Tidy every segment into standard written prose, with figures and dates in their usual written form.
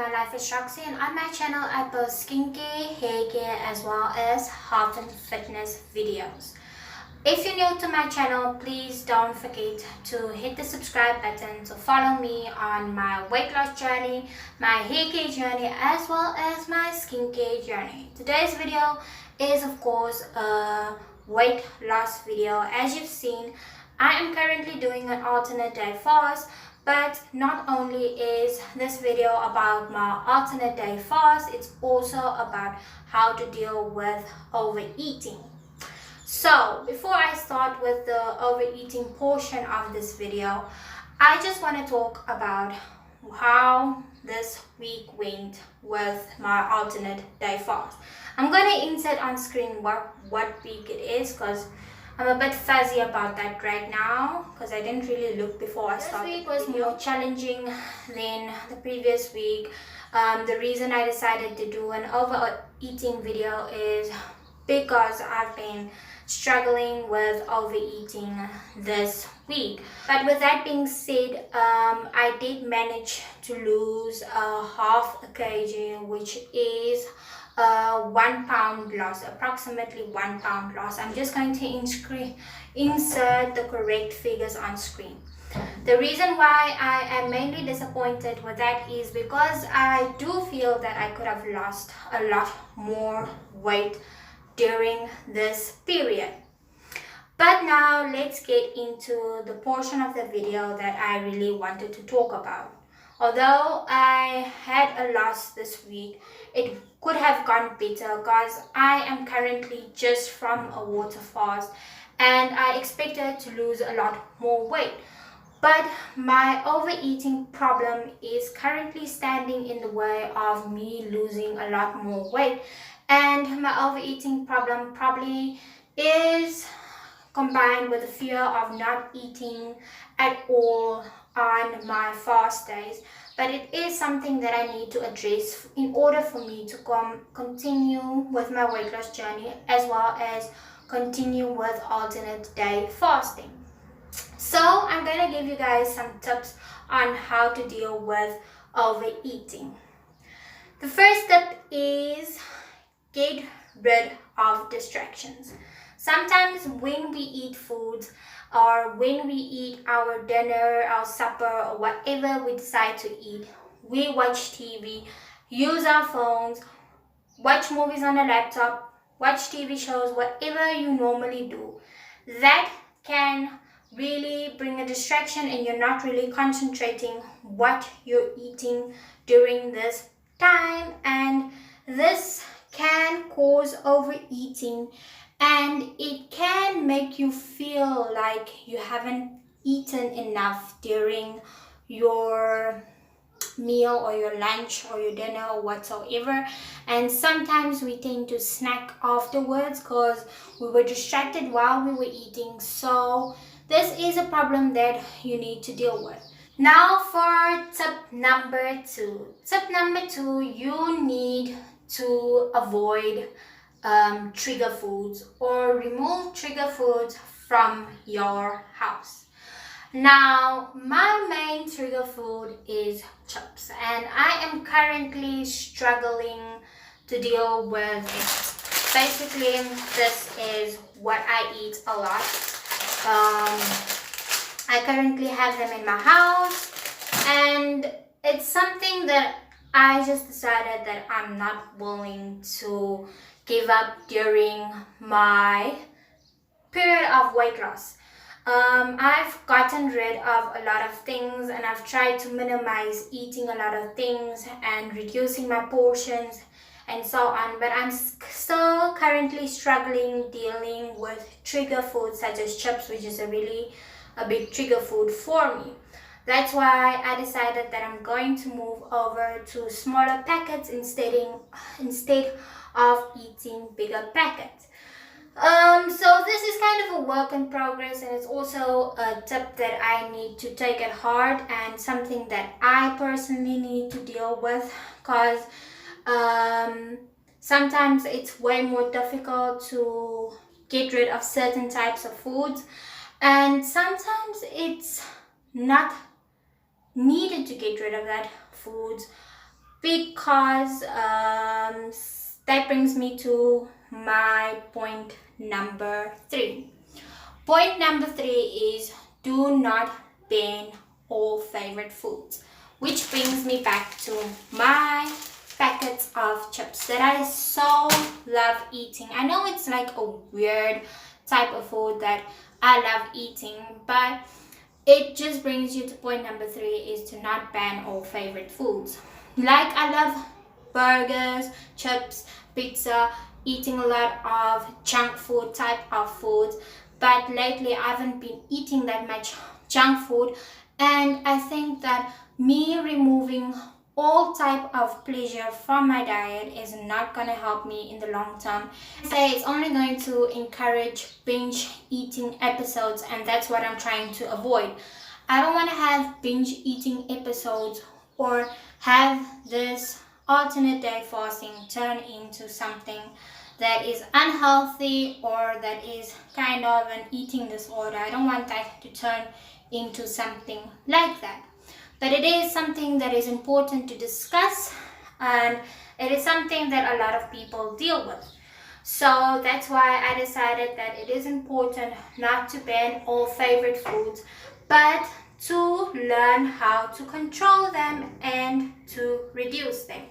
my life is Roxy, and on my channel I post skincare, hair care as well as health and fitness videos. If you're new to my channel, please don't forget to hit the subscribe button to follow me on my weight loss journey, my hair care journey as well as my skincare journey. Today's video is of course a weight loss video. As you've seen, I am currently doing an alternate day fast. But not only is this video about my alternate day fast, it's also about how to deal with overeating. So before I start with the overeating portion of this video, I just want to talk about how this week went with my alternate day fast. I'm going to insert on screen what week it is because I'm a bit fuzzy about that right now because I didn't really look before I started. This week was more challenging than the previous week. The reason I decided to do an overeating video is because I've been struggling with overeating this week. But with that being said, I did manage to lose half a kg, which is 1 pound loss, approximately 1 pound loss. I'm just going to insert the correct figures on screen. The reason why I am mainly disappointed with that is because I do feel that I could have lost a lot more weight during this period. But now let's get into the portion of the video that I really wanted to talk about. Although I had a loss this week, it could have gone better because I am currently just from a water fast and I expected to lose a lot more weight. But my overeating problem is currently standing in the way of me losing a lot more weight, and my overeating problem probably is combined with the fear of not eating at all on my fast days. But it is something that I need to address in order for me to continue with my weight loss journey as well as continue with alternate day fasting. So I'm going to give you guys some tips on how to deal with overeating. The first tip is get rid of distractions. Sometimes when we eat foods or when we eat our dinner, our supper, or whatever we decide to eat, we watch TV, use our phones, watch movies on a laptop, watch TV shows, whatever you normally do. That can really bring a distraction and you're not really concentrating what you're eating during this time, and this can cause overeating. And it can make you feel like you haven't eaten enough during your meal or your lunch or your dinner or whatsoever. And sometimes we tend to snack afterwards because we were distracted while we were eating. So this is a problem that you need to deal with. Now for tip number 2. Tip number 2, you need to avoid trigger foods or remove trigger foods from your house. Now my main trigger food is chips, and I am currently struggling to deal with it. Basically, this is what I eat a lot. I currently have them in my house, and it's something that I just decided that I'm not willing to give up during my period of weight loss. I've gotten rid of a lot of things and I've tried to minimize eating a lot of things and reducing my portions and so on, but I'm still currently struggling dealing with trigger foods such as chips, which is a big trigger food for me. That's why I decided that I'm going to move over to smaller packets instead of eating bigger packets. So this is kind of a work in progress, and it's also a tip that I need to take at heart and something that I personally need to deal with because sometimes it's way more difficult to get rid of certain types of foods, and sometimes it's not needed to get rid of that foods because that brings me to my point number 3. Point number 3 is do not ban all favorite foods, which brings me back to my packets of chips that I so love eating. I know it's like a weird type of food that I love eating, but it just brings you to point number 3 is to not ban all favorite foods. Like I love burgers, chips, pizza, eating a lot of junk food type of foods, but lately I haven't been eating that much junk food, and I think that me removing all type of pleasure from my diet is not going to help me in the long term. It's only going to encourage binge eating episodes, and that's what I'm trying to avoid. I don't want to have binge eating episodes or have this alternate day fasting turn into something that is unhealthy or that is kind of an eating disorder. I don't want that to turn into something like that. But it is something that is important to discuss, and it is something that a lot of people deal with. So that's why I decided that it is important not to ban all favorite foods, but to learn how to control them and to reduce them.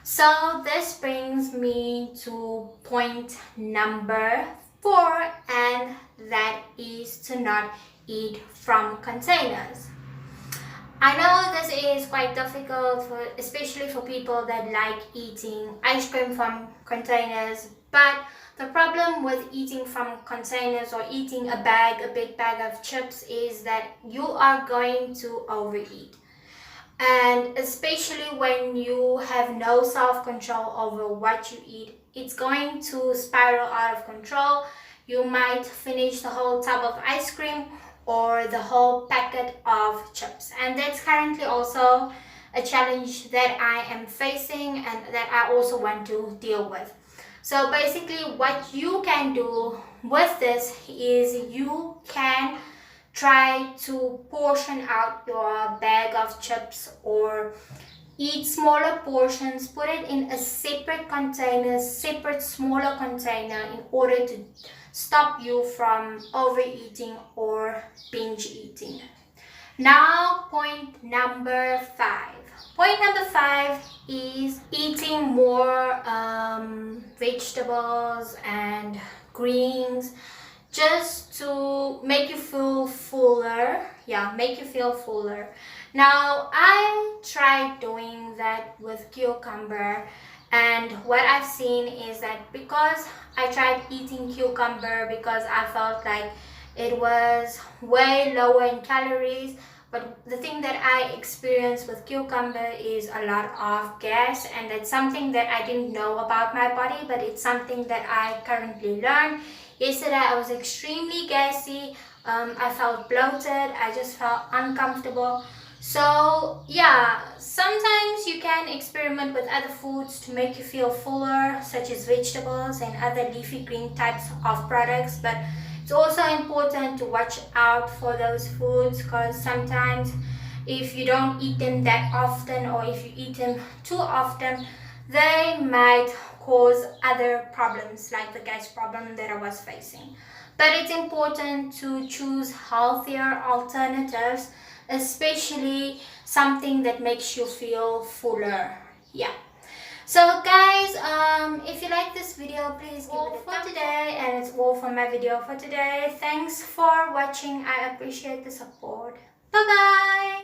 So this brings me to point number 4, and that is to not eat from containers. I know this is quite difficult, especially for people that like eating ice cream from containers, but the problem with eating from containers or eating a big bag of chips is that you are going to overeat. And especially when you have no self-control over what you eat, it's going to spiral out of control. You might finish the whole tub of ice cream or the whole packet of chips. And that's currently also a challenge that I am facing and that I also want to deal with. So basically what you can do with this is you can try to portion out your bag of chips or eat smaller portions, put it in a separate container, separate smaller container, in order to stop you from overeating or binge eating. Now point number 5. Point number 5 is eating more vegetables and greens, just to make you feel fuller. Make you feel fuller. Now I tried doing that with cucumber, and what I've seen is that because I tried eating cucumber because I felt like it was way lower in calories, but the thing that I experienced with cucumber is a lot of gas, and that's something that I didn't know about my body, but it's something that I currently learned. Yesterday I was extremely gassy, I felt bloated, I just felt uncomfortable. So yeah, sometimes you can experiment with other foods to make you feel fuller, such as vegetables and other leafy green types of products, but it's also important to watch out for those foods, because sometimes if you don't eat them that often, or if you eat them too often, they might cause other problems like the gas problem that I was facing. But it's important to choose healthier alternatives, especially something that makes you feel fuller. So guys, if you like this video, please give it a thumbs up today, and it's all for my video for today. Thanks for watching. I appreciate the support. Bye bye.